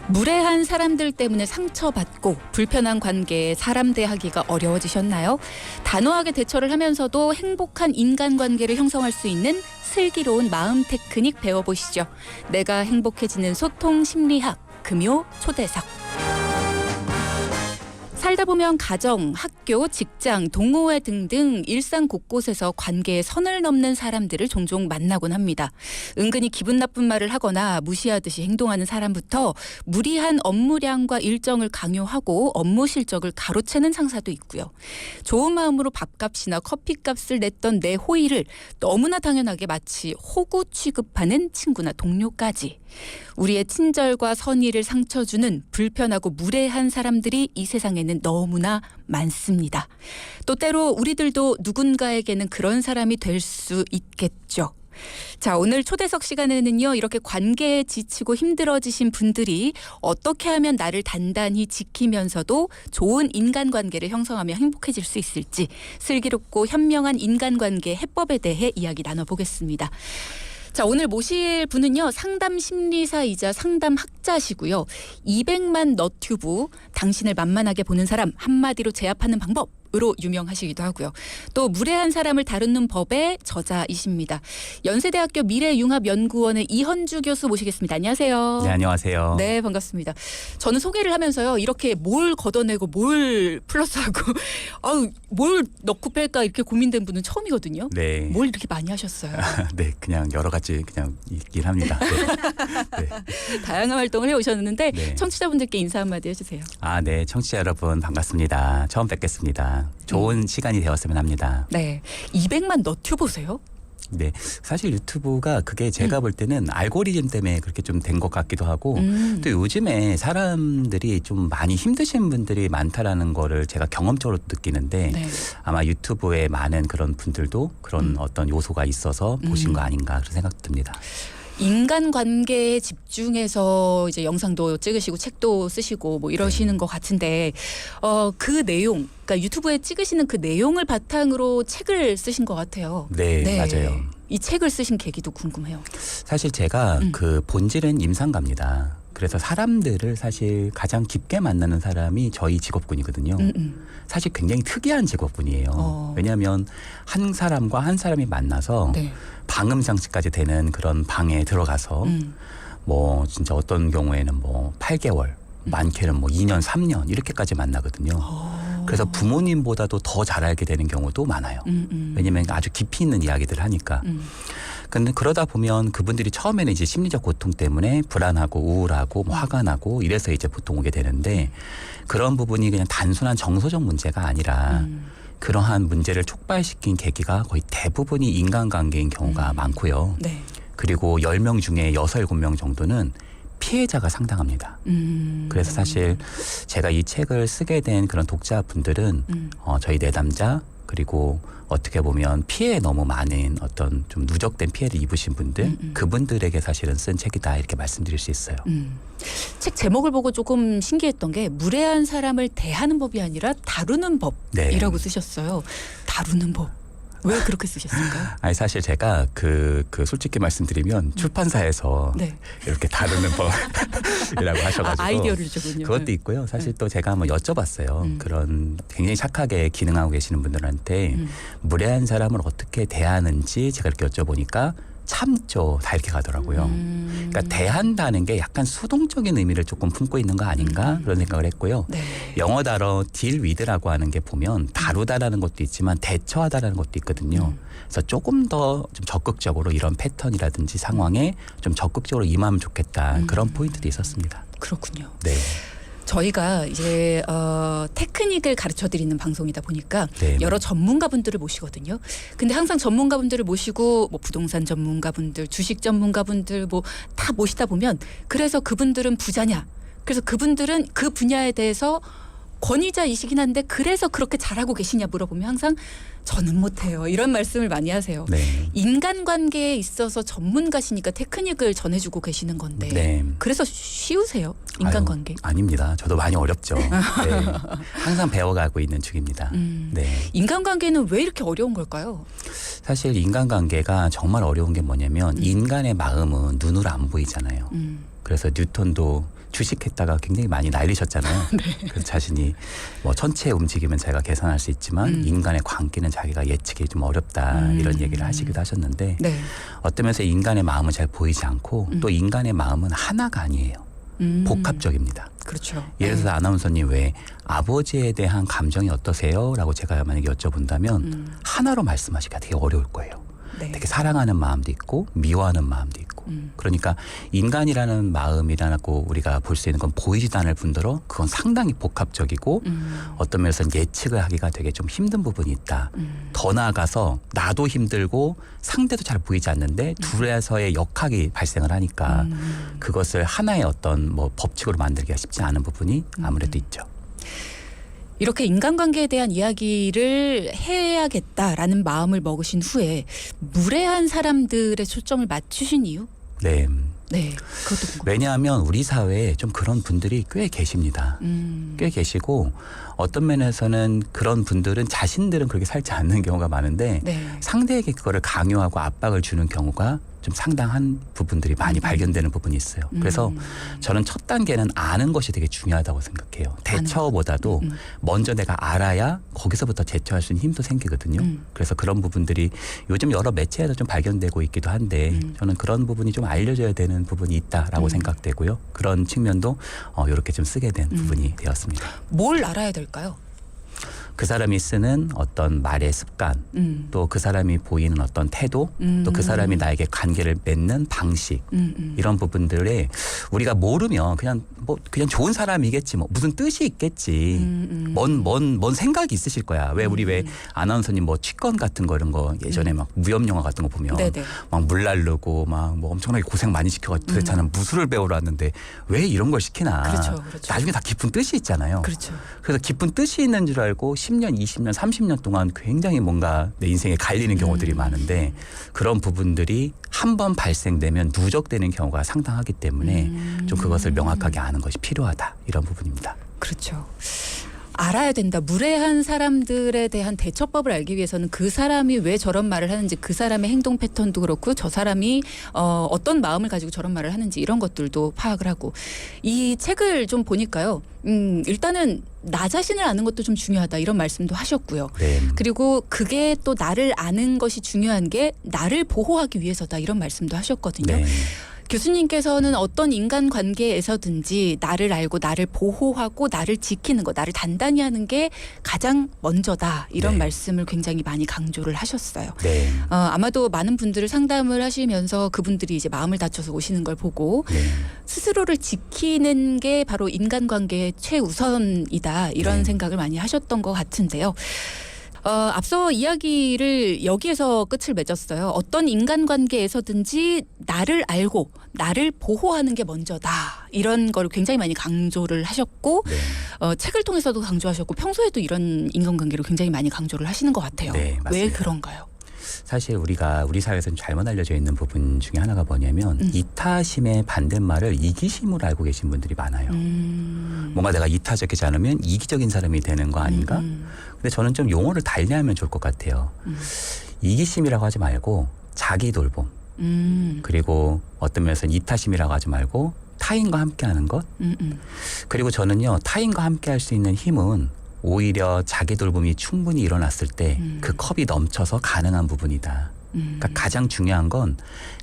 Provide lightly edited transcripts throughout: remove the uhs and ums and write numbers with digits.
무례한 사람들 때문에 상처받고 불편한 관계에 사람 대하기가 어려워지셨나요? 단호하게 대처를 하면서도 행복한 인간관계를 형성할 수 있는 슬기로운 마음 테크닉 배워보시죠. 내가 행복해지는 소통 심리학 금요 초대석. 살다 보면 가정, 학교, 직장, 동호회 등등 일상 곳곳에서 관계의 선을 넘는 사람들을 종종 만나곤 합니다. 은근히 기분 나쁜 말을 하거나 무시하듯이 행동하는 사람부터 무리한 업무량과 일정을 강요하고 업무 실적을 가로채는 상사도 있고요. 좋은 마음으로 밥값이나 커피값을 냈던 내 호의를 너무나 당연하게 마치 호구 취급하는 친구나 동료까지. 우리의 친절과 선의를 상처주는 불편하고 무례한 사람들이 이 세상에는 너무나 많습니다. 또 때로 우리들도 누군가에게는 그런 사람이 될 수 있겠죠. 자, 오늘 초대석 시간에는요, 이렇게 관계에 지치고 힘들어지신 분들이 어떻게 하면 나를 단단히 지키면서도 좋은 인간관계를 형성하며 행복해질 수 있을지 슬기롭고 현명한 인간관계 해법에 대해 이야기 나눠보겠습니다. 자, 오늘 모실 분은요, 상담 심리사이자 상담학자시고요. 200만 너튜브, 당신을 만만하게 보는 사람 한마디로 제압하는 방법으로 유명하시기도 하고요. 또 무례한 사람을 다루는 법의 저자이십니다. 연세대학교 미래융합연구원의 이헌주 교수 모시겠습니다. 안녕하세요. 네, 안녕하세요. 네, 반갑습니다. 저는 소개를 하면서요, 이렇게 뭘 걷어내고 뭘 플러스하고 뭘 넣고 뺄까 이렇게 고민된 분은 처음이거든요. 네. 뭘 이렇게 많이 하셨어요? 네, 그냥 여러 가지 그냥 있긴 합니다. 네. 네. 다양한 활동을 해오셨는데 네. 청취자분들께 인사 한마디 해주세요. 네, 청취자 여러분 반갑습니다. 처음 뵙겠습니다. 좋은 시간이 되었으면 합니다. 네, 200만 너튜브세요? 네, 사실 유튜브가 그게 제가 볼 때는 알고리즘 때문에 그렇게 좀 된 것 같기도 하고 또 요즘에 사람들이 좀 많이 힘드신 분들이 많다라는 거를 제가 경험적으로 느끼는데 네. 아마 유튜브에 많은 그런 분들도 그런 어떤 요소가 있어서 보신 거 아닌가 그런 생각 듭니다. 인간관계에 집중해서 이제 영상도 찍으시고 책도 쓰시고 뭐 이러시는 것 같은데 그 내용, 그러니까 유튜브에 찍으시는 그 내용을 바탕으로 책을 쓰신 것 같아요. 네, 맞아요. 이 책을 쓰신 계기도 궁금해요. 사실 제가 그 본질은 임상가입니다. 그래서 사람들을 사실 가장 깊게 만나는 사람이 저희 직업군이거든요. 사실 굉장히 특이한 직업군이에요. 왜냐하면 한 사람과 한 사람이 만나서 네. 방음 장치까지 되는 그런 방에 들어가서 뭐 진짜 어떤 경우에는 뭐 8개월, 많게는 뭐 2년, 3년 이렇게까지 만나거든요. 그래서 부모님보다도 더 잘 알게 되는 경우도 많아요. 왜냐하면 아주 깊이 있는 이야기들을 하니까. 근데 그러다 보면 그분들이 처음에는 이제 심리적 고통 때문에 불안하고 우울하고 뭐 화가 나고 이래서 이제 보통 오게 되는데 그런 부분이 그냥 단순한 정서적 문제가 아니라 그러한 문제를 촉발시킨 계기가 거의 대부분이 인간관계인 경우가 많고요. 네. 그리고 10명 중에 6, 7명 정도는 피해자가 상당합니다. 그래서 사실 제가 이 책을 쓰게 된 그런 독자분들은 저희 내담자 그리고 어떻게 보면 피해에 너무 많은 어떤 좀 누적된 피해를 입으신 분들 그분들에게 사실은 쓴 책이다 이렇게 말씀드릴 수 있어요. 책 제목을 보고 조금 신기했던 게 무례한 사람을 대하는 법이 아니라 다루는 법이라고 쓰셨어요. 다루는 법. 왜 그렇게 쓰셨을까요? 아니 사실 제가 그 솔직히 말씀드리면 출판사에서 네. 이렇게 다루는 법이라고 하셔가지고 아이디어를 주군요. 그것도 있고요. 사실 또 제가 한번 여쭤봤어요. 그런 굉장히 착하게 기능하고 계시는 분들한테 무례한 사람을 어떻게 대하는지 제가 이렇게 여쭤보니까 참죠. 다 이렇게 가더라고요. 그러니까 대한다는 게 약간 수동적인 의미를 조금 품고 있는 거 아닌가 그런 생각을 했고요. 네. 영어 단어 deal with라고 하는 게 보면 다루다라는 것도 있지만 대처하다라는 것도 있거든요. 그래서 조금 더 좀 적극적으로 이런 패턴이라든지 상황에 좀 적극적으로 임하면 좋겠다. 그런 포인트도 있었습니다. 그렇군요. 네. 저희가 이제 테크닉을 가르쳐드리는 방송이다 보니까 네. 여러 전문가분들을 모시거든요. 근데 항상 전문가분들을 모시고 뭐 부동산 전문가분들, 주식 전문가분들 뭐 다 모시다 보면 그래서 그분들은 부자냐? 그래서 그분들은 그 분야에 대해서 권위자이시긴 한데 그래서 그렇게 잘하고 계시냐 물어보면 항상 저는 못해요. 이런 말씀을 많이 하세요. 네. 인간관계에 있어서 전문가시니까 테크닉을 전해주고 계시는 건데 네. 그래서 쉬우세요? 인간관계? 아닙니다. 저도 많이 어렵죠. 네. 항상 배워가고 있는 중입니다. 네. 인간관계는 왜 이렇게 어려운 걸까요? 사실 인간관계가 정말 어려운 게 뭐냐면 인간의 마음은 눈으로 안 보이잖아요. 그래서 뉴턴도 주식했다가 굉장히 많이 날리셨잖아요. 그래서 자신이 뭐 천체의 움직임은 자기가 계산할 수 있지만 인간의 광기는 자기가 예측이 좀 어렵다 이런 얘기를 하시기도 하셨는데 네. 어떤 면에서 인간의 마음은 잘 보이지 않고 또 인간의 마음은 하나가 아니에요. 복합적입니다. 그렇죠. 예를 들어서 아나운서님 왜 아버지에 대한 감정이 어떠세요? 라고 제가 만약에 여쭤본다면 하나로 말씀하시기가 되게 어려울 거예요. 네. 되게 사랑하는 마음도 있고 미워하는 마음도 있고 그러니까 인간이라는 마음이라고 우리가 볼 수 있는 건 보이지도 않을 뿐더러 그건 상당히 복합적이고 어떤 면에서는 예측을 하기가 되게 좀 힘든 부분이 있다. 더 나아가서 나도 힘들고 상대도 잘 보이지 않는데 둘에서의 역학이 발생을 하니까 그것을 하나의 어떤 뭐 법칙으로 만들기가 쉽지 않은 부분이 아무래도 있죠. 이렇게 인간관계에 대한 이야기를 해야겠다라는 마음을 먹으신 후에 무례한 사람들의 초점을 맞추신 이유? 네. 네, 그것도 궁금해요. 왜냐하면 우리 사회에 좀 그런 분들이 꽤 계십니다. 꽤 계시고 어떤 면에서는 그런 분들은 자신들은 그렇게 살지 않는 경우가 많은데 네. 상대에게 그거를 강요하고 압박을 주는 경우가 좀 상당한 부분들이 많이 발견되는 부분이 있어요. 그래서 저는 첫 단계는 아는 것이 되게 중요하다고 생각해요. 대처보다도 먼저 내가 알아야 거기서부터 대처할 수 있는 힘도 생기거든요. 그래서 그런 부분들이 요즘 여러 매체에서 좀 발견되고 있기도 한데 저는 그런 부분이 좀 알려져야 되는 부분이 있다라고 생각되고요. 그런 측면도 이렇게 좀 쓰게 된 부분이 되었습니다. 뭘 알아야 될까요? 그 사람이 쓰는 어떤 말의 습관, 또 그 사람이 보이는 어떤 태도, 또 그 사람이 나에게 관계를 맺는 방식, 이런 부분들에 우리가 모르면 그냥 좋은 사람이겠지, 뭐 무슨 뜻이 있겠지, 뭔 생각이 있으실 거야. 왜 우리 왜 아나운서님 뭐 취권 같은 거 이런 거 예전에 막 무협 영화 같은 거 보면 네네. 막 물 날르고 막 뭐 엄청나게 고생 많이 시켜가지고 도대체 나는 무술을 배우러 왔는데 왜 이런 걸 시키나. 그렇죠. 나중에 다 깊은 뜻이 있잖아요. 그렇죠. 그래서 깊은 뜻이 있는 줄 알고 10년, 20년, 30년 동안 굉장히 뭔가 내 인생에 갈리는 경우들이 많은데 그런 부분들이 한 번 발생되면 누적되는 경우가 상당하기 때문에 좀 그것을 명확하게 아는 것이 필요하다. 이런 부분입니다. 그렇죠. 알아야 된다. 무례한 사람들에 대한 대처법을 알기 위해서는 그 사람이 왜 저런 말을 하는지 그 사람의 행동 패턴도 그렇고 저 사람이 어떤 마음을 가지고 저런 말을 하는지 이런 것들도 파악을 하고 이 책을 좀 보니까요. 일단은 나 자신을 아는 것도 좀 중요하다 이런 말씀도 하셨고요. 네. 그리고 그게 또 나를 아는 것이 중요한 게 나를 보호하기 위해서다 이런 말씀도 하셨거든요. 네. 교수님께서는 어떤 인간관계에서든지 나를 알고 나를 보호하고 나를 지키는 것, 나를 단단히 하는 게 가장 먼저다 이런 네. 말씀을 굉장히 많이 강조를 하셨어요. 네. 아마도 많은 분들을 상담을 하시면서 그분들이 이제 마음을 다쳐서 오시는 걸 보고 네. 스스로를 지키는 게 바로 인간관계의 최우선이다 이런 네. 생각을 많이 하셨던 것 같은데요. 앞서 이야기를 여기에서 끝을 맺었어요. 어떤 인간관계에서든지 나를 알고 나를 보호하는 게 먼저다. 이런 걸 굉장히 많이 강조를 하셨고 네. 책을 통해서도 강조하셨고 평소에도 이런 인간관계를 굉장히 많이 강조를 하시는 것 같아요. 네, 맞습니다. 왜 그런가요? 사실 우리 사회에서는 잘못 알려져 있는 부분 중에 하나가 뭐냐면 이타심의 반대말을 이기심으로 알고 계신 분들이 많아요. 뭔가 내가 이타적이지 않으면 이기적인 사람이 되는 거 아닌가? 근데 저는 좀 용어를 달리하면 좋을 것 같아요. 이기심이라고 하지 말고 자기 돌봄. 그리고 어떤 면에서는 이타심이라고 하지 말고 타인과 함께하는 것. 그리고 저는요 타인과 함께할 수 있는 힘은 오히려 자기 돌봄이 충분히 일어났을 때 그 컵이 넘쳐서 가능한 부분이다. 그러니까 가장 중요한 건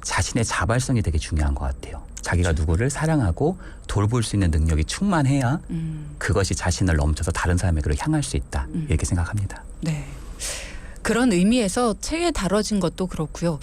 자신의 자발성이 되게 중요한 것 같아요. 자기가 누구를 사랑하고 돌볼 수 있는 능력이 충만해야 그것이 자신을 넘쳐서 다른 사람에게로 향할 수 있다. 이렇게 생각합니다. 네. 그런 의미에서 책에 다뤄진 것도 그렇고요.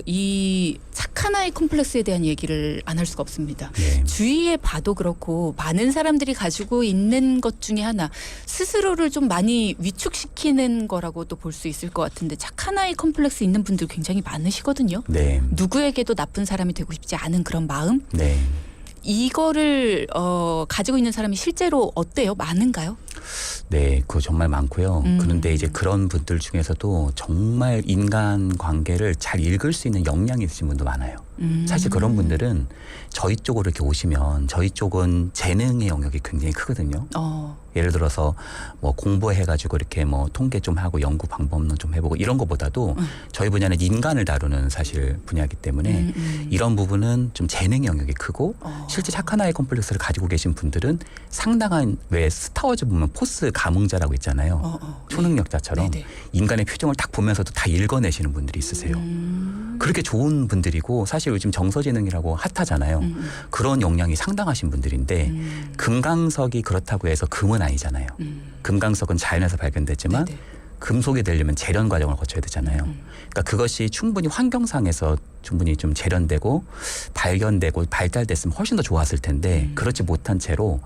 이 착한 아이 콤플렉스에 대한 얘기를 안 할 수가 없습니다. 네. 주위에 봐도 그렇고 많은 사람들이 가지고 있는 것 중에 하나 스스로를 좀 많이 위축시키는 거라고도 볼 수 있을 것 같은데 착한 아이 콤플렉스 있는 분들 굉장히 많으시거든요. 네. 누구에게도 나쁜 사람이 되고 싶지 않은 그런 마음. 네. 이거를 가지고 있는 사람이 실제로 어때요? 많은가요? 네, 그거 정말 많고요. 그런데 이제 그런 분들 중에서도 정말 인간 관계를 잘 읽을 수 있는 역량이 있으신 분도 많아요. 사실 그런 분들은 저희 쪽으로 이렇게 오시면 저희 쪽은 재능의 영역이 굉장히 크거든요. 예를 들어서 뭐 공부해가지고 이렇게 뭐 통계 좀 하고 연구 방법론 좀 해보고 이런 것보다도 저희 분야는 인간을 다루는 사실 분야이기 때문에 이런 부분은 좀 재능의 영역이 크고 실제 착한 아이 컴플렉스를 가지고 계신 분들은 상당한 왜 스타워즈 보면 포스 감흥자라고 있잖아요. 초능력자처럼 네네. 인간의 표정을 딱 보면서도 다 읽어내시는 분들이 있으세요. 그렇게 좋은 분들이고 사실 요즘 정서지능이라고 핫하잖아요. 그런 역량이 상당하신 분들인데 금강석이 그렇다고 해서 금은 아니잖아요. 금강석은 자연에서 발견됐지만 네네. 금속이 되려면 재련 과정을 거쳐야 되잖아요. 그러니까 그것이 충분히 환경상에서 충분히 좀 재련되고 발견되고 발달됐으면 훨씬 더 좋았을 텐데 그렇지 못한 채로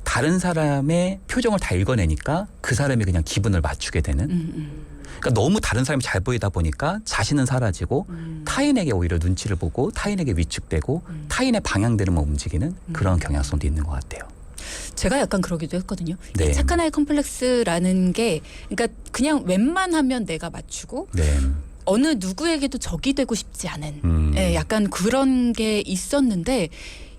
다른 사람의 표정을 다 읽어내니까 그 사람이 그냥 기분을 맞추게 되는 그러니까 너무 다른 사람이 잘 보이다 보니까 자신은 사라지고 타인에게 오히려 눈치를 보고 타인에게 위축되고 타인의 방향대로만 움직이는 그런 경향성도 있는 것 같아요. 제가 약간 그러기도 했거든요. 네. 이 착한 아이 컴플렉스라는 게 그러니까 그냥 웬만하면 내가 맞추고 네. 어느 누구에게도 적이 되고 싶지 않은 예, 약간 그런 게 있었는데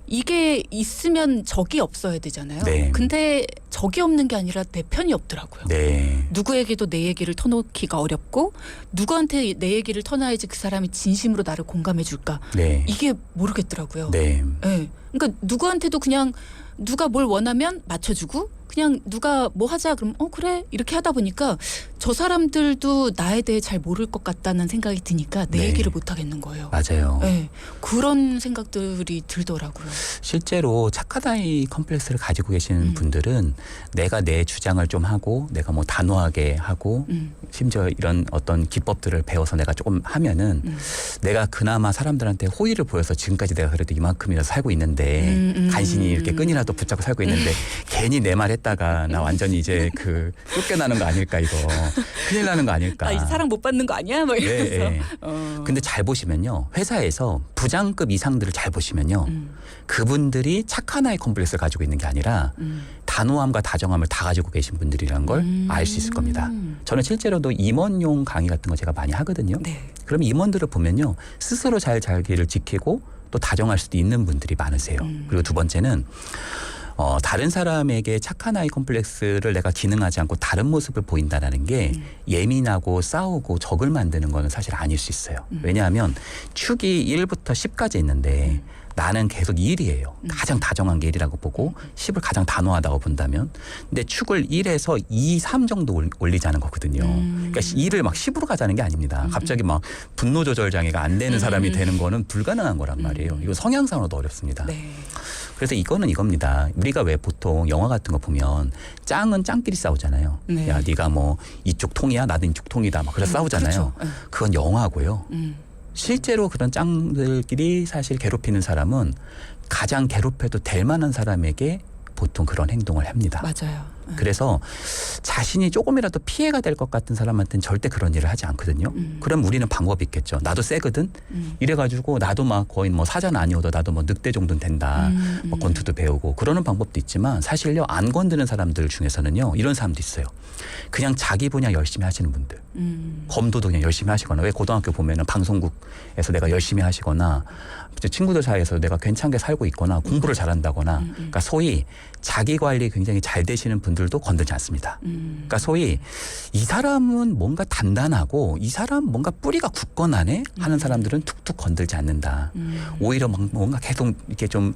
이게 있으면 적이 없어야 되잖아요. 네. 근데 적이 없는 게 아니라 내 편이 없더라고요. 네. 누구에게도 내 얘기를 터놓기가 어렵고 누구한테 내 얘기를 터놔야지 그 사람이 진심으로 나를 공감해 줄까. 네. 이게 모르겠더라고요. 네. 예. 그러니까 누구한테도 그냥 누가 뭘 원하면 맞춰주고 그냥 누가 뭐 하자 그러면 그래 이렇게 하다 보니까 저 사람들도 나에 대해 잘 모를 것 같다는 생각이 드니까 내 네. 얘기를 못 하겠는 거예요. 맞아요. 네. 그런 생각들이 들더라고요. 실제로 착한 아이 컴플렉스를 가지고 계시는 분들은 내가 내 주장을 좀 하고 내가 뭐 단호하게 하고 심지어 이런 어떤 기법들을 배워서 내가 조금 하면은 내가 그나마 사람들한테 호의를 보여서 지금까지 내가 그래도 이만큼이라도 살고 있는데 간신히 이렇게 끈이라도 붙잡고 살고 있는데 괜히 내 말 했다가 나 완전히 이제 그 쫓겨나는 거 아닐까 이거 큰일 나는 거 아닐까. 아, 이제 사랑 못 받는 거 아니야? 막 이러면서. 네, 근데 잘 보시면요. 회사에서 부장급 이상들을 잘 보시면요. 그분들이 착한 아이 컴플렉스를 가지고 있는 게 아니라 단호함과 다정함을 다 가지고 계신 분들이라는 걸 알 수 있을 겁니다. 저는 실제로도 임원용 강의 같은 거 제가 많이 하거든요. 네. 그럼 임원들을 보면요. 스스로 잘 자기를 지키고 또 다정할 수도 있는 분들이 많으세요. 그리고 두 번째는 다른 사람에게 착한 아이 컴플렉스를 내가 기능하지 않고 다른 모습을 보인다라는 게 예민하고 싸우고 적을 만드는 거는 사실 아닐 수 있어요. 왜냐하면 축이 1부터 10까지 있는데 나는 계속 1이에요. 가장 다정한 게 1이라고 보고 10을 가장 단호하다고 본다면 근데 축을 1에서 2, 3 정도 올리자는 거거든요. 그러니까 2를 막 10으로 가자는 게 아닙니다. 갑자기 막 분노 조절 장애가 안 되는 사람이 되는 거는 불가능한 거란 말이에요. 이거 성향상으로도 어렵습니다. 네. 그래서 이거는 이겁니다. 우리가 왜 보통 영화 같은 거 보면 짱은 짱끼리 싸우잖아요. 네. 야, 네가 뭐 이쪽 통이야, 나도 이쪽 통이다. 막 그래서 싸우잖아요. 그렇죠. 그건 영화고요. 실제로 그런 짱들끼리 사실 괴롭히는 사람은 가장 괴롭혀도 될 만한 사람에게 보통 그런 행동을 합니다. 맞아요. 그래서 자신이 조금이라도 피해가 될 것 같은 사람한테는 절대 그런 일을 하지 않거든요. 그럼 우리는 방법이 있겠죠. 나도 세거든. 이래가지고 나도 막 거의 뭐 사전 아니어도 나도 뭐 늑대 정도는 된다. 뭐 권투도 배우고 그러는 방법도 있지만 사실요 안 건드는 사람들 중에서는요 이런 사람도 있어요. 그냥 자기 분야 열심히 하시는 분들. 검도도 그냥 열심히 하시거나 왜 고등학교 보면은 방송국에서 내가 열심히 하시거나 친구들 사이에서 내가 괜찮게 살고 있거나 공부를 잘한다거나 그러니까 소위 자기 관리 굉장히 잘 되시는 분들도 건들지 않습니다. 그러니까 소위 이 사람은 뭔가 단단하고 이 사람 뭔가 뿌리가 굳건하네 하는 사람들은 툭툭 건들지 않는다. 오히려 막 뭔가 계속 이렇게 좀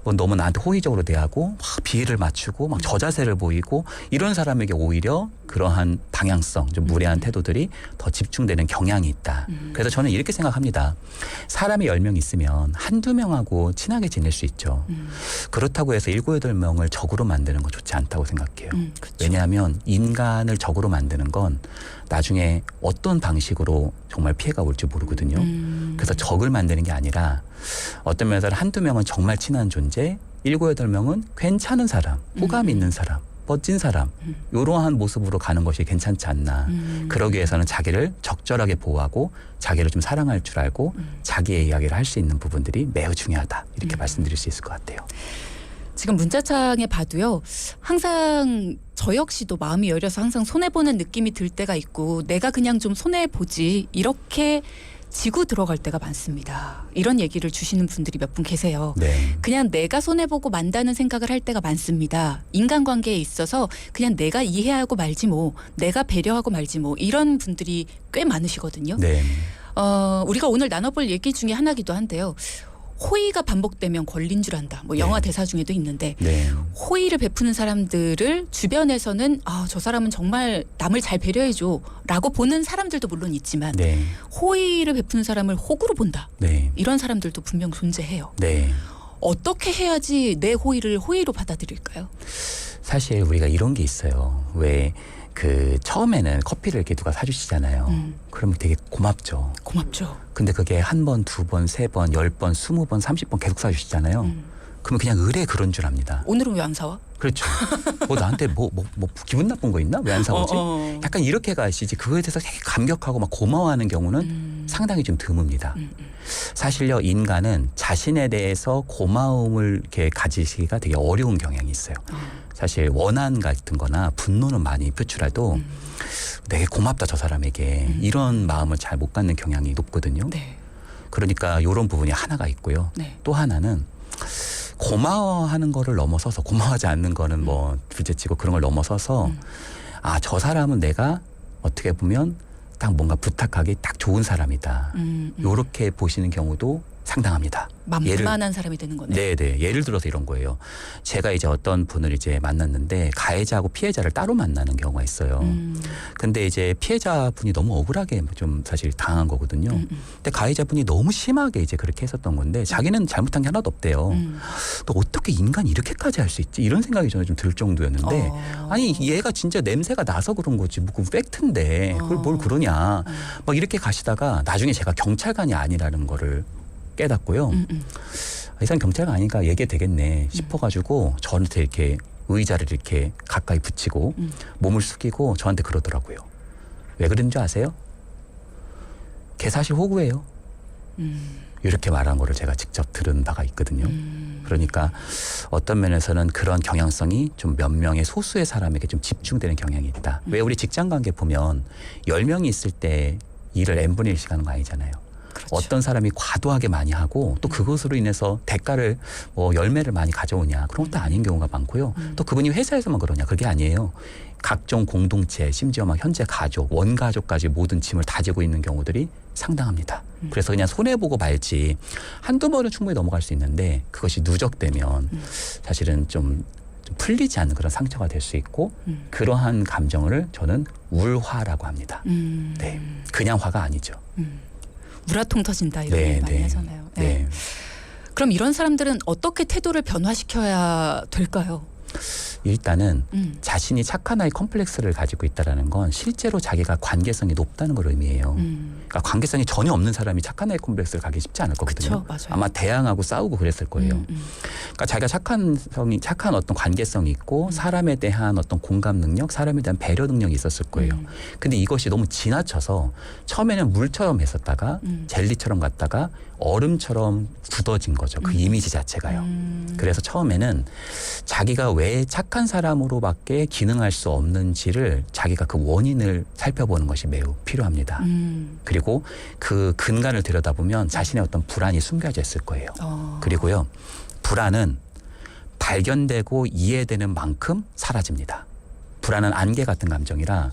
뭐 너무 나한테 호의적으로 대하고 막 비위를 맞추고 막 저자세를 보이고 이런 사람에게 오히려 그러한 방향성 좀 무례한 태도들이 더 집중되는 경향이 있다. 그래서 저는 이렇게 생각합니다. 사람이 10명 있으면 한두 명하고 친하게 지낼 수 있죠. 그렇다고 해서 7, 8명을 적으로 만드는 건 좋지 않다고 생각해요. 그렇죠. 왜냐하면 인간을 적으로 만드는 건 나중에 어떤 방식으로 정말 피해가 올지 모르거든요. 그래서 적을 만드는 게 아니라 어떤 면에서 한두 명은 정말 친한 존재, 7, 8명은 괜찮은 사람, 호감 있는 사람, 멋진 사람 이러한 모습으로 가는 것이 괜찮지 않나. 그러기 위해서는 자기를 적절하게 보호하고 자기를 좀 사랑할 줄 알고 자기의 이야기를 할 수 있는 부분들이 매우 중요하다. 이렇게 말씀드릴 수 있을 것 같아요. 지금 문자창에 봐도요. 항상 저 역시도 마음이 여려서 항상 손해보는 느낌이 들 때가 있고 내가 그냥 좀 손해보지 이렇게 지고 들어갈 때가 많습니다. 이런 얘기를 주시는 분들이 몇 분 계세요. 네. 그냥 내가 손해보고 만다는 생각을 할 때가 많습니다. 인간관계에 있어서 그냥 내가 이해하고 말지 뭐, 내가 배려하고 말지 뭐, 이런 분들이 꽤 많으시거든요. 네. 우리가 오늘 나눠볼 얘기 중에 하나기도 한데요. 호의가 반복되면 권린 줄 안다. 뭐 영화 대사 중에도 있는데 네. 호의를 베푸는 사람들을 주변에서는 저 사람은 정말 남을 잘 배려해줘 라고 보는 사람들도 물론 있지만 네. 호의를 베푸는 사람을 호구로 본다. 네. 이런 사람들도 분명 존재해요. 네. 어떻게 해야지 내 호의를 호의로 받아들일까요? 사실 우리가 이런 게 있어요. 왜 처음에는 커피를 이렇게 누가 사주시잖아요. 그러면 되게 고맙죠. 고맙죠. 근데 그게 한 번, 두 번, 세 번, 10번, 20번, 30번 계속 사주시잖아요. 그러면 그냥 의뢰 그런 줄 압니다. 오늘은 왜 안 사와? 그렇죠. 나한테 뭐 기분 나쁜 거 있나? 왜 안 사오지? 약간 이렇게 가시지. 그거에 대해서 되게 감격하고 막 고마워하는 경우는 상당히 좀 드뭅니다. 사실요, 인간은 자신에 대해서 고마움을 이렇게 가지시기가 되게 어려운 경향이 있어요. 사실 원한 같은 거나 분노는 많이 표출해도 되게 고맙다 저 사람에게 이런 마음을 잘 못 갖는 경향이 높거든요. 네. 그러니까 이런 부분이 하나가 있고요. 네. 또 하나는 고마워하는 거를 넘어서서 고마워하지 않는 거는 뭐 둘째치고 그런 걸 넘어서서 저 사람은 내가 어떻게 보면 딱 뭔가 부탁하기 딱 좋은 사람이다. 요렇게 보시는 경우도 상당합니다. 만만한 사람이 되는 거네요. 네네. 예를 들어서 이런 거예요. 제가 이제 어떤 분을 이제 만났는데 가해자하고 피해자를 따로 만나는 경우가 있어요. 근데 이제 피해자분이 너무 억울하게 좀 사실 당한 거거든요. 근데 가해자분이 너무 심하게 이제 그렇게 했었던 건데 자기는 잘못한 게 하나도 없대요. 또 어떻게 인간이 이렇게까지 할 수 있지? 이런 생각이 저는 좀 들 정도였는데 아니 얘가 진짜 냄새가 나서 그런 거지. 뭐 그 팩트인데 그걸 뭘 그러냐. 막 이렇게 가시다가 나중에 제가 경찰관이 아니라는 거를 깨닫고요. 이 사람 경찰관 아니니까 얘기해도 되겠네 싶어가지고 저한테 이렇게 의자를 이렇게 가까이 붙이고 몸을 숙이고 저한테 그러더라고요. 왜 그런 줄 아세요? 걔 사실 호구예요. 이렇게 말한 거를 제가 직접 들은 바가 있거든요. 그러니까 어떤 면에서는 그런 경향성이 좀 몇 명의 소수의 사람에게 좀 집중되는 경향이 있다. 왜 우리 직장 관계 보면 10명이 있을 때 일을 n분의 1씩 하는 거 아니잖아요. 그렇죠. 어떤 사람이 과도하게 많이 하고 또 그것으로 인해서 대가를 열매를 많이 가져오냐 그런 것도 아닌 경우가 많고요. 또 그분이 회사에서만 그러냐 그게 아니에요. 각종 공동체 심지어 막 현재 가족 원가족까지 모든 짐을 다지고 있는 경우들이 상당합니다. 그래서 그냥 손해보고 말지 한두 번은 충분히 넘어갈 수 있는데 그것이 누적되면 사실은 좀 풀리지 않는 그런 상처가 될 수 있고 그러한 감정을 저는 울화라고 합니다. 네, 그냥 화가 아니죠. 우라통 터진다 이런 얘기 많이 하잖아요. 네. 네. 그럼 이런 사람들은 어떻게 태도를 변화시켜야 될까요? 일단은 자신이 착한 아이 컴플렉스를 가지고 있다는 건 실제로 자기가 관계성이 높다는 걸 의미해요. 그러니까 관계성이 전혀 없는 사람이 착한 아이 컴플렉스를 가기 쉽지 않을 거거든요. 그쵸, 맞아요. 아마 대항하고 싸우고 그랬을 거예요. 그러니까 자기가 착한 어떤 관계성이 있고 사람에 대한 어떤 공감 능력, 사람에 대한 배려 능력이 있었을 거예요. 근데 이것이 너무 지나쳐서 처음에는 물처럼 했었다가 젤리처럼 갔다가 얼음처럼 굳어진 거죠. 그 이미지 자체가요. 그래서 처음에는 자기가 왜 착한 사람으로밖에 기능할 수 없는지를 자기가 그 원인을 살펴보는 것이 매우 필요합니다. 그리고 그 근간을 들여다보면 자신의 어떤 불안이 숨겨져 있을 거예요. 그리고요. 불안은 발견되고 이해되는 만큼 사라집니다. 불안은 안개 같은 감정이라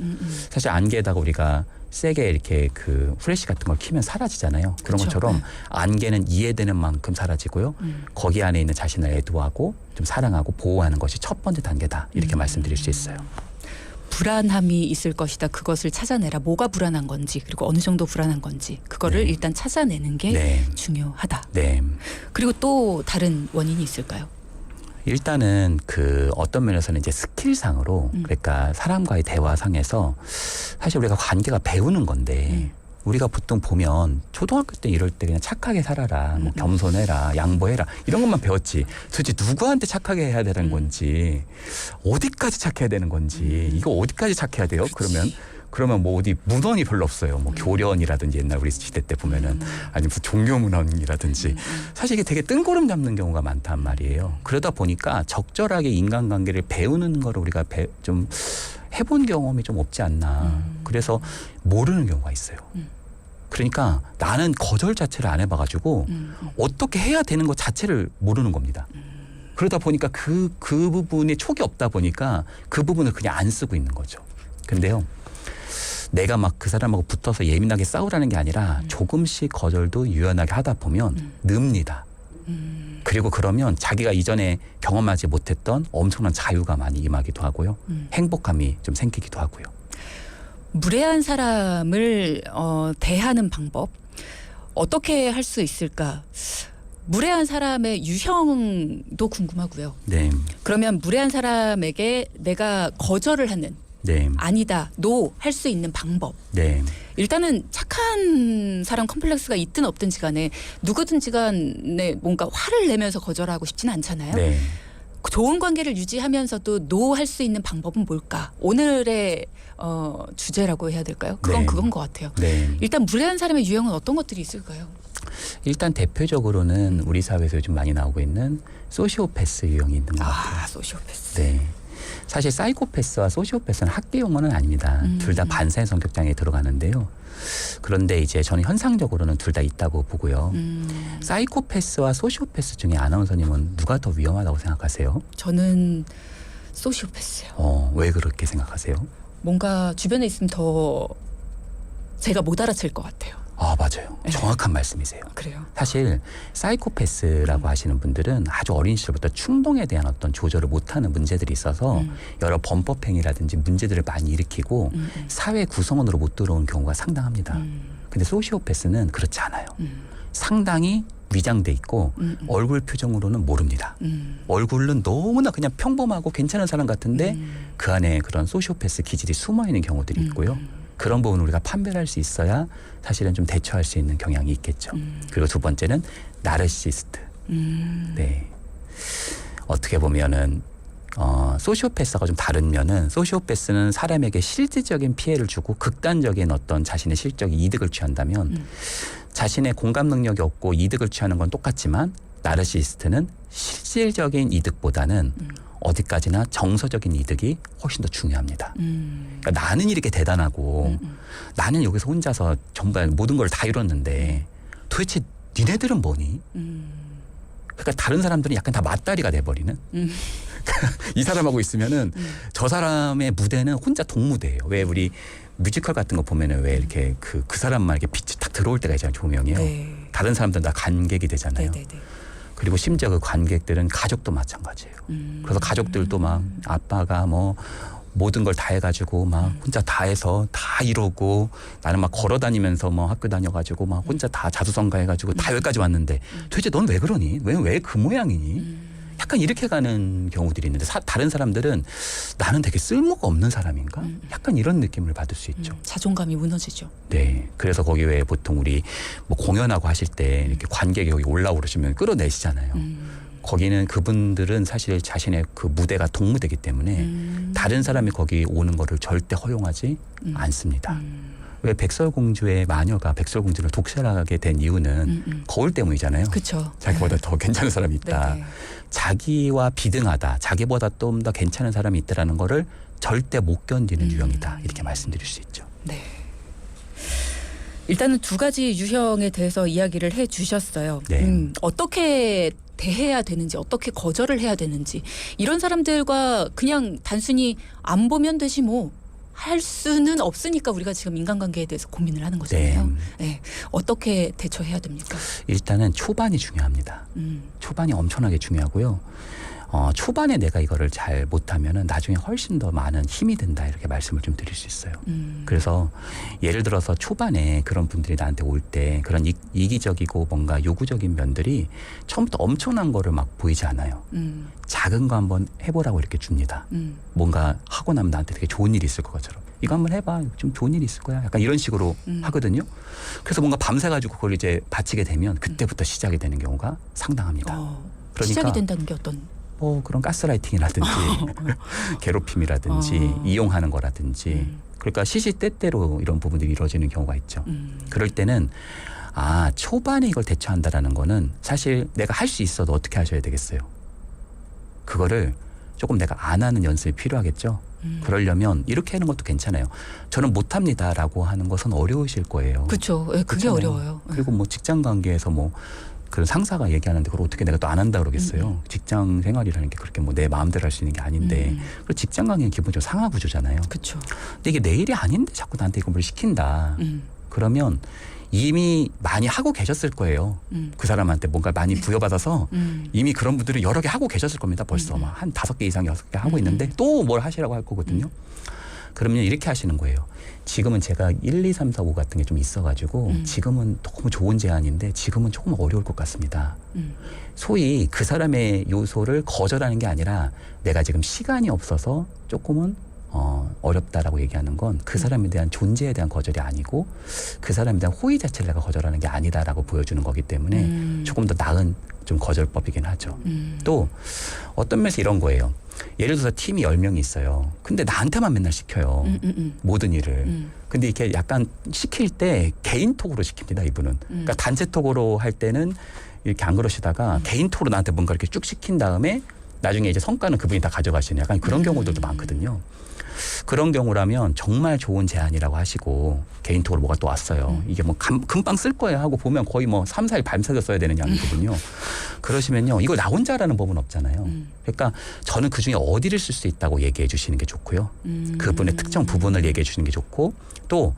사실 안개에다가 우리가 세게 이렇게 그 후레쉬 같은 걸 키면 사라지잖아요. 그런 그쵸. 것처럼 네. 안개는 이해되는 만큼 사라지고요. 거기 안에 있는 자신을 애도하고 좀 사랑하고 보호하는 것이 첫 번째 단계다. 이렇게 말씀드릴 수 있어요. 불안함이 있을 것이다. 그것을 찾아내라. 뭐가 불안한 건지 그리고 어느 정도 불안한 건지 그거를 네. 일단 찾아내는 게 네. 중요하다. 네. 그리고 또 다른 원인이 있을까요? 일단은 그 어떤 면에서는 이제 스킬상으로 그러니까 사람과의 대화상에서 사실 우리가 관계가 배우는 건데 우리가 보통 보면 초등학교 때 이럴 때 그냥 착하게 살아라, 뭐 겸손해라, 양보해라 이런 것만 배웠지. 도대체 누구한테 착하게 해야 되는 건지 어디까지 착해야 되는 건지 이거 어디까지 착해야 돼요? 그러면 뭐 어디 문헌이 별로 없어요. 뭐 교련이라든지 옛날 우리 시대 때 보면은 아니면 무슨 종교 문헌이라든지 사실 이게 되게 뜬구름 잡는 경우가 많단 말이에요. 그러다 보니까 적절하게 인간관계를 배우는 거를 우리가 좀 해본 경험이 좀 없지 않나. 그래서 모르는 경우가 있어요. 그러니까 나는 거절 자체를 안 해봐가지고 어떻게 해야 되는 것 자체를 모르는 겁니다. 그러다 보니까 그 부분에 촉이 없다 보니까 그 부분을 그냥 안 쓰고 있는 거죠. 근데요, 내가 막 그 사람하고 붙어서 예민하게 싸우라는 게 아니라 조금씩 거절도 유연하게 하다 보면 늡니다. 그리고 그러면 자기가 이전에 경험하지 못했던 엄청난 자유가 많이 임하기도 하고요. 행복감이 좀 생기기도 하고요. 무례한 사람을 대하는 방법 어떻게 할 수 있을까? 무례한 사람의 유형도 궁금하고요. 네. 그러면 무례한 사람에게 내가 거절을 하는 네. 아니다, 노 할 수 있는 방법. 네. 일단은 착한 사람 컴플렉스가 있든 없든지 간에 누구든지 간에 뭔가 화를 내면서 거절하고 싶지는 않잖아요. 네. 좋은 관계를 유지하면서도 노 할 수 있는 방법은 뭘까? 오늘의 주제라고 해야 될까요? 네. 그건 것 같아요. 네. 일단 무례한 사람의 유형은 어떤 것들이 있을까요? 일단 대표적으로는 우리 사회에서 요즘 많이 나오고 있는 소시오패스 유형이 있는 것 같아요. 소시오패스. 네. 사실 사이코패스와 소시오패스는 학대 용어는 아닙니다. 둘 다 반사의 성격장애에 들어가는데요. 그런데 이제 저는 현상적으로는 둘 다 있다고 보고요. 사이코패스와 소시오패스 중에 아나운서님은 누가 더 위험하다고 생각하세요? 저는 소시오패스요. 왜 그렇게 생각하세요? 뭔가 주변에 있으면 더 제가 못 알아챌 것 같아요. 아, 맞아요. 정확한 말씀이세요. 그래요. 사실 사이코패스라고 하시는 분들은 아주 어린 시절부터 충동에 대한 어떤 조절을 못하는 문제들이 있어서 여러 범법행위라든지 문제들을 많이 일으키고 사회 구성원으로 못 들어온 경우가 상당합니다. 근데 소시오패스는 그렇지 않아요. 상당히 위장돼 있고 얼굴 표정으로는 모릅니다. 얼굴은 너무나 그냥 평범하고 괜찮은 사람 같은데 그 안에 그런 소시오패스 기질이 숨어있는 경우들이 있고요. 그런 부분을 우리가 판별할 수 있어야 사실은 좀 대처할 수 있는 경향이 있겠죠. 그리고 두 번째는 나르시시스트. 네. 어떻게 보면은 소시오패스가 좀 다른 면은 소시오패스는 사람에게 실질적인 피해를 주고 극단적인 어떤 자신의 실적인 이득을 취한다면 자신의 공감 능력이 없고 이득을 취하는 건 똑같지만 나르시시스트는 실질적인 이득보다는 어디까지나 정서적인 이득이 훨씬 더 중요합니다. 그러니까 나는 이렇게 대단하고 나는 여기서 혼자서 전부 모든 걸 다 이뤘는데 도대체 니네들은 뭐니? 그러니까 다른 사람들은 약간 다 맞다리가 돼버리는. 이 사람하고 있으면은 저 사람의 무대는 혼자 동무대예요. 왜 우리 뮤지컬 같은 거 보면은 왜 이렇게 그 사람만 이렇게 빛이 딱 들어올 때가 있잖아요. 조명이요. 네. 다른 사람들은 다 관객이 되잖아요. 네네네. 그리고 심지어 그 관객들은 가족도 마찬가지예요. 그래서 가족들도 막 아빠가 뭐 모든 걸 다 해가지고 막 혼자 다 해서 다 이루고 나는 막 걸어 다니면서 뭐 학교 다녀가지고 막 혼자 다 자수성가 해가지고 다 여기까지 왔는데 도대체 넌 왜 그러니? 왜 그 모양이니? 약간 이렇게 가는 경우들이 있는데 다른 사람들은 나는 되게 쓸모가 없는 사람인가? 약간 이런 느낌을 받을 수 있죠. 자존감이 무너지죠. 네. 그래서 거기 왜 보통 우리 뭐 공연하고 하실 때 이렇게 관객이 여기 올라오시면 끌어내시잖아요. 거기는 그분들은 사실 자신의 그 무대가 동무대이기 때문에 다른 사람이 거기 오는 거를 절대 허용하지 않습니다. 왜 백설공주의 마녀가 백설공주를 독살하게 된 이유는 거울 때문이잖아요. 그렇죠. 자기보다 더 괜찮은 사람이 있다. 네네. 자기와 비등하다. 자기보다 좀 더 괜찮은 사람이 있다라는 거를 절대 못 견디는 유형이다. 이렇게 말씀드릴 수 있죠. 네. 일단은 두 가지 유형에 대해서 이야기를 해 주셨어요. 네. 어떻게 대해야 되는지, 어떻게 거절을 해야 되는지, 이런 사람들과 그냥 단순히 안 보면 되지 뭐 할 수는 없으니까 우리가 지금 인간관계에 대해서 고민을 하는 거잖아요. 네. 어떻게 대처해야 됩니까? 일단은 초반이 중요합니다. 초반이 엄청나게 중요하고요. 초반에 내가 이거를 잘 못하면은 나중에 훨씬 더 많은 힘이 든다 이렇게 말씀을 좀 드릴 수 있어요. 그래서 예를 들어서 초반에 그런 분들이 나한테 올 때 그런 이기적이고 뭔가 요구적인 면들이 처음부터 엄청난 거를 막 보이지 않아요. 작은 거 한번 해보라고 이렇게 줍니다. 뭔가 하고 나면 나한테 되게 좋은 일이 있을 것처럼 이거 한번 해봐. 좀 좋은 일이 있을 거야. 약간 이런 식으로 하거든요. 그래서 뭔가 밤새가지고 그걸 이제 바치게 되면 그때부터 시작이 되는 경우가 상당합니다. 그러니까 시작이 된다는 게 어떤? 뭐 그런 가스라이팅이라든지 괴롭힘이라든지 이용하는 거라든지 그러니까 시시때때로 이런 부분들이 이루어지는 경우가 있죠. 그럴 때는 초반에 이걸 대처한다라는 거는 사실 내가 할 수 있어도 어떻게 하셔야 되겠어요. 그거를 조금 내가 안 하는 연습이 필요하겠죠. 그러려면 이렇게 하는 것도 괜찮아요. 저는 못합니다라고 하는 것은 어려우실 거예요. 그렇죠. 예, 그게 그렇잖아요. 어려워요. 그리고 뭐 직장 관계에서 뭐 그 상사가 얘기하는데 그걸 어떻게 내가 또 안 한다 그러겠어요. 직장 생활이라는 게 그렇게 뭐 내 마음대로 할 수 있는 게 아닌데 그리고 직장 관계는 기본적으로 상하 구조잖아요. 그렇죠. 근데 이게 내 일이 아닌데 자꾸 나한테 이걸 뭘 시킨다. 그러면 이미 많이 하고 계셨을 거예요. 그 사람한테 뭔가 많이 부여받아서 이미 그런 분들이 여러 개 하고 계셨을 겁니다. 벌써 막 한 5개 이상 6개 하고 있는데 또 뭘 하시라고 할 거거든요. 그러면 이렇게 하시는 거예요. 지금은 제가 1, 2, 3, 4, 5 같은 게 좀 있어가지고 지금은 너무 좋은 제안인데 지금은 조금 어려울 것 같습니다. 소위 그 사람의 요소를 거절하는 게 아니라 내가 지금 시간이 없어서 조금은 어렵다라고 얘기하는 건 그 사람에 대한 존재에 대한 거절이 아니고 그 사람에 대한 호의 자체를 내가 거절하는 게 아니다라고 보여주는 거기 때문에 조금 더 나은 좀 거절법이긴 하죠. 또 어떤 면에서 이런 거예요. 예를 들어서 팀이 10명이 있어요. 근데 나한테만 맨날 시켜요. 모든 일을. 근데 이렇게 약간 시킬 때 개인톡으로 시킵니다. 이분은. 그러니까 단체톡으로 할 때는 이렇게 안 그러시다가 개인톡으로 나한테 뭔가 이렇게 쭉 시킨 다음에 나중에 이제 성과는 그분이 다 가져가시는 약간 그런 경우들도 많거든요. 그런 경우라면 정말 좋은 제안이라고 하시고 개인톡으로 뭐가 또 왔어요. 이게 뭐 금방 쓸 거예요 하고 보면 거의 뭐 3, 4일 밤새서 써야 되는 양이거든요. 그러시면요. 이걸 나 혼자 하라는 법은 없잖아요. 그러니까 저는 그중에 어디를 쓸 수 있다고 얘기해 주시는 게 좋고요. 그분의 특정 부분을 얘기해 주시는 게 좋고 또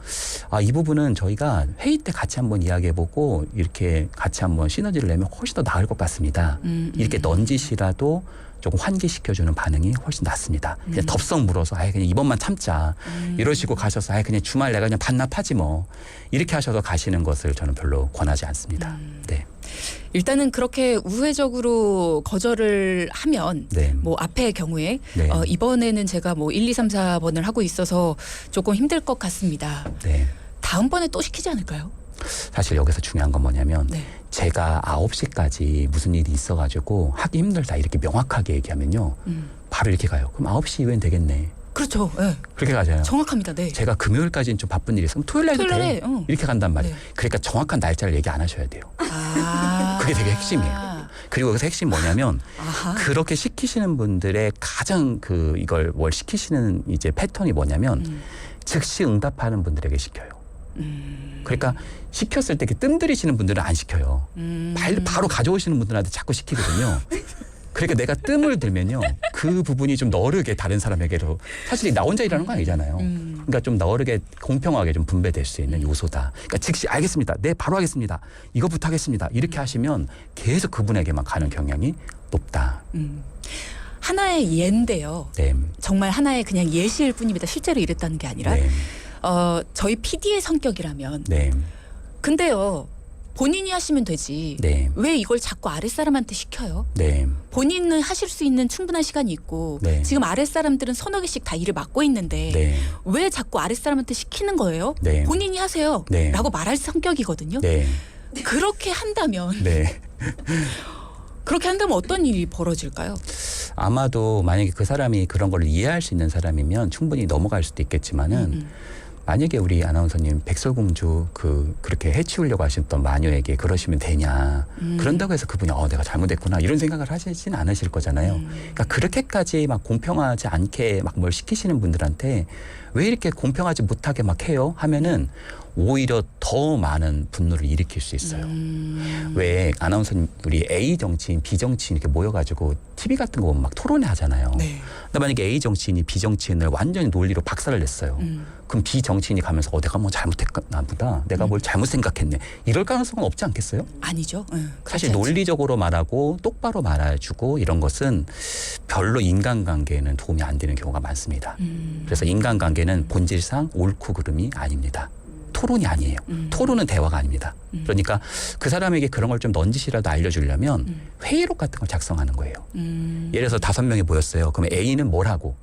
이 부분은 저희가 회의 때 같이 한번 이야기해보고 이렇게 같이 한번 시너지를 내면 훨씬 더 나을 것 같습니다. 이렇게 넌지시라도 조금 환기시켜주는 반응이 훨씬 낫습니다. 그냥 덥석 물어서 그냥 이번만 참자 이러시고 가셔서 그냥 주말 내가 그냥 반납하지 뭐 이렇게 하셔서 가시는 것을 저는 별로 권하지 않습니다. 네. 일단은 그렇게 우회적으로 거절을 하면 네. 뭐 앞의 경우에 네. 이번에는 제가 뭐 1, 2, 3, 4번을 하고 있어서 조금 힘들 것 같습니다. 네. 다음번에 또 시키지 않을까요? 사실 여기서 중요한 건 뭐냐면 네. 제가 9시까지 무슨 일이 있어가지고 하기 힘들다 이렇게 명확하게 얘기하면요. 바로 이렇게 가요. 그럼 9시 이후엔 되겠네. 그렇죠. 네. 그렇게 가잖아요. 정확합니다. 네. 제가 금요일까지는 좀 바쁜 일이 있으면 토요일날도 토요일날에, 돼. 이렇게 간단 말이에요. 네. 그러니까 정확한 날짜를 얘기 안 하셔야 돼요. 아. 그게 되게 핵심이에요. 그리고 여기서 핵심 뭐냐면 아하. 그렇게 시키시는 분들의 가장 이걸 뭘 시키시는 이제 패턴이 뭐냐면 즉시 응답하는 분들에게 시켜요. 그러니까 시켰을 때 이렇게 뜸들이시는 분들은 안 시켜요. 바로 가져오시는 분들한테 자꾸 시키거든요. 그러니까 내가 뜸을 들면요. 그 부분이 좀 너르게 다른 사람에게로 사실 나 혼자 일하는 거 아니잖아요. 그러니까 좀 너르게 공평하게 좀 분배될 수 있는 요소다. 그러니까 즉시 알겠습니다. 네, 바로 하겠습니다. 이거부터 하겠습니다. 이렇게 하시면 계속 그분에게만 가는 경향이 높다. 하나의 예인데요. 네. 정말 하나의 그냥 예시일 뿐입니다. 실제로 이랬다는 게 아니라 네. 저희 PD의 성격이라면 네. 근데요. 본인이 하시면 되지. 네. 왜 이걸 자꾸 아랫사람한테 시켜요? 네. 본인은 하실 수 있는 충분한 시간이 있고 네. 지금 아랫사람들은 서너 개씩 다 일을 맡고 있는데 네. 왜 자꾸 아랫사람한테 시키는 거예요? 네. 본인이 하세요. 네. 라고 말할 성격이거든요. 네. 그렇게 한다면 네. 그렇게 한다면 어떤 일이 벌어질까요? 아마도 만약에 그 사람이 그런 걸 이해할 수 있는 사람이면 충분히 넘어갈 수도 있겠지만은 만약에 우리 아나운서님 백설공주 그렇게 해치우려고 하셨던 마녀에게 그러시면 되냐. 그런다고 해서 그분이 내가 잘못했구나 이런 생각을 하시진 않으실 거잖아요. 그러니까 그렇게까지 막 공평하지 않게 막 뭘 시키시는 분들한테 왜 이렇게 공평하지 못하게 막 해요? 하면은 오히려 더 많은 분노를 일으킬 수 있어요. 왜 아나운서님 우리 A 정치인, B 정치인 이렇게 모여가지고 TV 같은 거 보면 막 토론회 하잖아요. 네. 근데 만약에 A 정치인이 B 정치인을 완전히 논리로 박살을 냈어요. 그럼 B 정치인이 가면서 내가 뭐 잘못했나 보다. 내가 뭘 잘못 생각했네. 이럴 가능성은 없지 않겠어요? 아니죠. 사실 논리적으로 말하고 똑바로 말해주고 이런 것은 별로 인간관계에는 도움이 안 되는 경우가 많습니다. 그래서 인간관계는 본질상 옳고 그름이 아닙니다. 토론이 아니에요. 토론은 대화가 아닙니다. 그러니까 그 사람에게 그런 걸 좀 넌지시라도 알려주려면 회의록 같은 걸 작성하는 거예요. 예를 들어서 5명이 모였어요. 그러면 A는 뭘 하고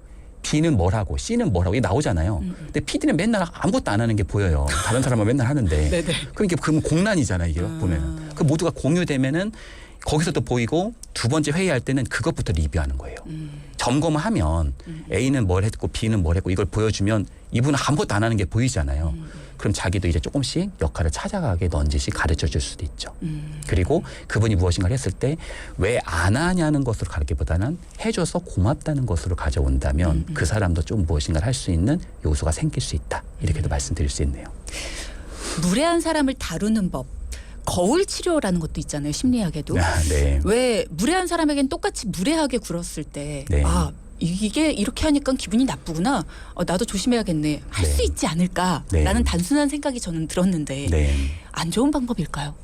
B는 뭘 하고 C는 뭘 하고 이게 나오잖아요. 근데 PD는 맨날 아무것도 안 하는 게 보여요. 다른 사람은 맨날 하는데. 네네. 그러니까 그러면 공란이잖아요. 이게 보면. 그 모두가 공유되면은 거기서 또 보이고 두 번째 회의할 때는 그것부터 리뷰하는 거예요. 점검을 하면 A는 뭘 했고 B는 뭘 했고 이걸 보여주면 이분은 아무것도 안 하는 게 보이잖아요. 그럼 자기도 이제 조금씩 역할을 찾아가게 넌지시 가르쳐 줄 수도 있죠. 그리고 그분이 무엇인가를 했을 때 왜 안 하냐는 것으로 가르기보다는 해줘서 고맙다는 것으로 가져온다면 그 사람도 좀 무엇인가를 할 수 있는 요소가 생길 수 있다. 이렇게도 말씀드릴 수 있네요. 무례한 사람을 다루는 법. 거울 치료라는 것도 있잖아요. 심리학에도. 네. 왜 무례한 사람에겐 똑같이 무례하게 굴었을 때 네. 아, 이게 이렇게 하니까 기분이 나쁘구나. 나도 조심해야겠네. 할 수 네. 있지 않을까라는 네. 단순한 생각이 저는 들었는데 네. 안 좋은 방법일까요?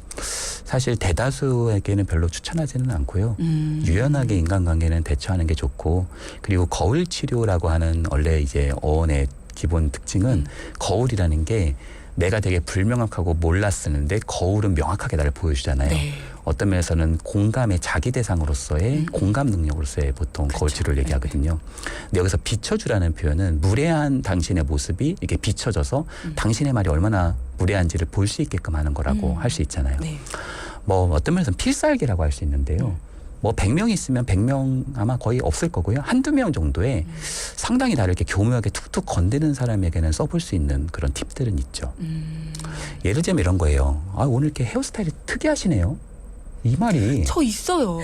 사실 대다수에게는 별로 추천하지는 않고요. 유연하게 인간관계는 대처하는 게 좋고, 그리고 거울 치료라고 하는 원래 이제 어원의 기본 특징은 거울이라는 게 내가 되게 불명확하고 몰랐었는데 거울은 명확하게 나를 보여주잖아요. 네. 어떤 면에서는 공감의 자기 대상으로서의 공감 능력으로서의 보통 그렇죠. 거울 치료를 얘기하거든요. 근데 여기서 비춰주라는 표현은 무례한 당신의 모습이 이렇게 비춰져서 당신의 말이 얼마나 무례한지를 볼 수 있게끔 하는 거라고 할 수 있잖아요. 네. 뭐 어떤 면에서는 필살기라고 할 수 있는데요. 뭐 100명 있으면 100명 아마 거의 없을 거고요. 한두 명 정도의 상당히 나를 이렇게 교묘하게 툭툭 건드는 사람에게는 써볼 수 있는 그런 팁들은 있죠. 예를 들면 이런 거예요. 아, 오늘 이렇게 헤어스타일이 특이하시네요. 이 말이 저 있어요.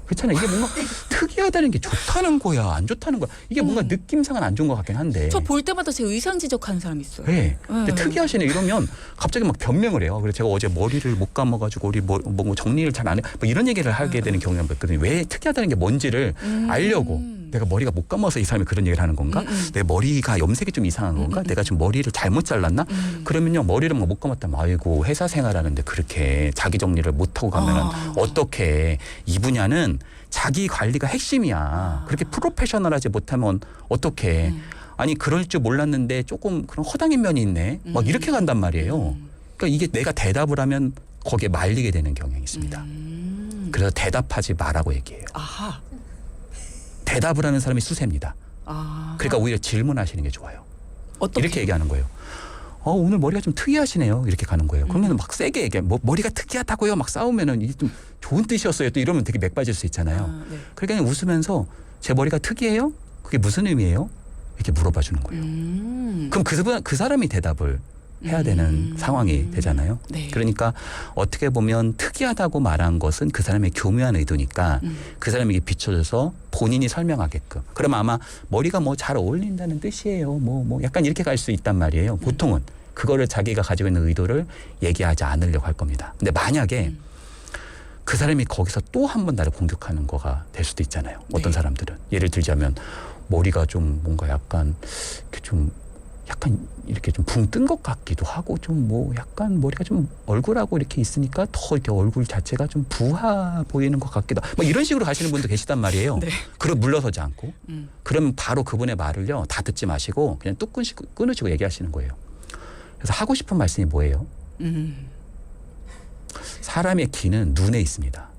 그렇잖아요. 이게 뭔가 특이하다는 게 좋다는 거야, 안 좋다는 거야. 이게 뭔가 느낌상은 안 좋은 것 같긴 한데. 저 볼 때마다 제 의상 지적하는 사람 있어요. 네. 근데 네. 특이하시네 이러면 갑자기 막 변명을 해요. 그래서 제가 어제 머리를 못 감아가지고 우리 뭐 정리를 잘 안 해. 뭐 이런 얘기를 하게 되는 경우가 있거든요. 왜 특이하다는 게 뭔지를 알려고. 내가 머리가 못 감아서 이 사람이 그런 얘기를 하는 건가? 내 머리가 염색이 좀 이상한 건가? 내가 지금 머리를 잘못 잘랐나? 그러면요 머리를 막 못 감았다면 아이고 회사 생활하는데 그렇게 자기 정리를 못하고 가면은 어떻게 이 분야는 자기 관리가 핵심이야. 그렇게 프로페셔널하지 못하면 어떻게? 아니 그럴 줄 몰랐는데 조금 그런 허당인 면이 있네. 막 이렇게 간단 말이에요. 그러니까 이게 내가 대답을 하면 거기에 말리게 되는 경향이 있습니다. 그래서 대답하지 말라고 얘기해요. 아하. 대답을 하는 사람이 수세입니다. 아. 그러니까 오히려 질문하시는 게 좋아요. 어떻게? 이렇게 얘기하는 거예요. 오늘 머리가 좀 특이하시네요. 이렇게 가는 거예요. 그러면 막 세게 얘기해. 뭐 머리가 특이하다고요. 막 싸우면은 이게 좀 좋은 뜻이었어요. 또 이러면 되게 맥 빠질 수 있잖아요. 네. 그러니까 그냥 웃으면서 제 머리가 특이해요? 그게 무슨 의미예요? 이렇게 물어봐 주는 거예요. 그럼 그 사람이 대답을 해야 되는 상황이 되잖아요. 네. 그러니까 어떻게 보면 특이하다고 말한 것은 그 사람의 교묘한 의도니까 그 사람에게 비춰져서 본인이 설명하게끔. 그러면 아마 머리가 뭐 잘 어울린다는 뜻이에요. 뭐 약간 이렇게 갈 수 있단 말이에요. 보통은 그거를 자기가 가지고 있는 의도를 얘기하지 않으려고 할 겁니다. 근데 만약에 그 사람이 거기서 또 한 번 나를 공격하는 거가 될 수도 있잖아요. 어떤 네. 사람들은 예를 들자면 머리가 좀 뭔가 약간 이렇게 좀 붕 뜬 것 같기도 하고 좀 뭐 약간 머리가 좀 얼굴하고 이렇게 있으니까 더 이렇게 얼굴 자체가 좀 부하 보이는 것 같기도 하고 뭐 이런 식으로 가시는 분도 계시단 말이에요. 네. 그럼 물러서지 않고 그러면 바로 그분의 말을요 다 듣지 마시고 그냥 뚝 끊으시고 얘기하시는 거예요. 그래서 하고 싶은 말씀이 뭐예요? 사람의 기는 눈에 있습니다.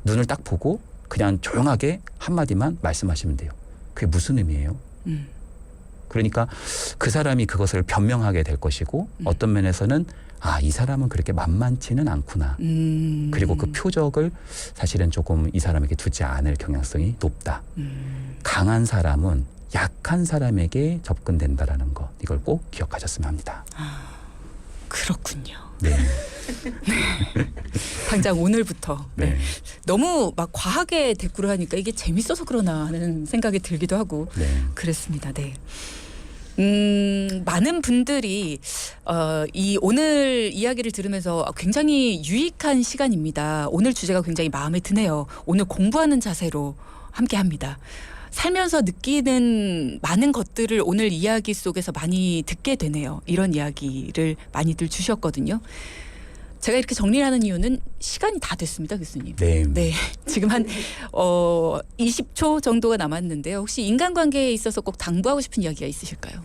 눈을 딱 보고 그냥 조용하게 한마디만 말씀하시면 돼요. 그게 무슨 의미예요? 그러니까 그 사람이 그것을 변명하게 될 것이고 어떤 면에서는 이 사람은 그렇게 만만치는 않구나. 그리고 그 표적을 사실은 조금 이 사람에게 두지 않을 경향성이 높다. 강한 사람은 약한 사람에게 접근된다라는 것. 이걸 꼭 기억하셨으면 합니다. 그렇군요. 네. 당장 오늘부터 네. 너무 막 과하게 대꾸를 하니까 이게 재밌어서 그러나 하는 생각이 들기도 하고 네. 그랬습니다. 네. 많은 분들이 이 오늘 이야기를 들으면서 굉장히 유익한 시간입니다. 오늘 주제가 굉장히 마음에 드네요. 오늘 공부하는 자세로 함께합니다. 살면서 느끼는 많은 것들을 오늘 이야기 속에서 많이 듣게 되네요. 이런 이야기를 많이들 주셨거든요. 제가 이렇게 정리를 하는 이유는 시간이 다 됐습니다, 교수님. 네. 네. 지금 한 20초 정도가 남았는데요. 혹시 인간관계에 있어서 꼭 당부하고 싶은 이야기가 있으실까요?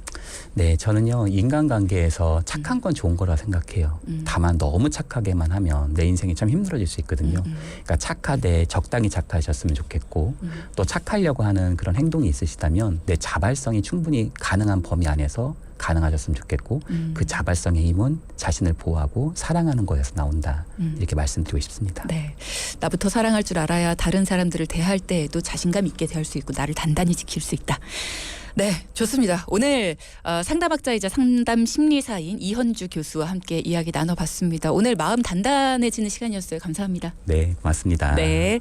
네, 저는요 인간관계에서 착한 건 좋은 거라 생각해요. 다만 너무 착하게만 하면 내 인생이 참 힘들어질 수 있거든요. 그러니까 착하되 적당히 착하셨으면 좋겠고 또 착하려고 하는 그런 행동이 있으시다면 내 자발성이 충분히 가능한 범위 안에서 가능하셨으면 좋겠고 그 자발성의 힘은 자신을 보호하고 사랑하는 것에서 나온다. 이렇게 말씀드리고 싶습니다. 네, 나부터 사랑할 줄 알아야 다른 사람들을 대할 때에도 자신감 있게 대할 수 있고 나를 단단히 지킬 수 있다. 네, 좋습니다. 오늘 상담학자이자 상담 심리사인 이현주 교수와 함께 이야기 나눠봤습니다. 오늘 마음 단단해지는 시간이었어요. 감사합니다. 네, 고맙습니다. 네.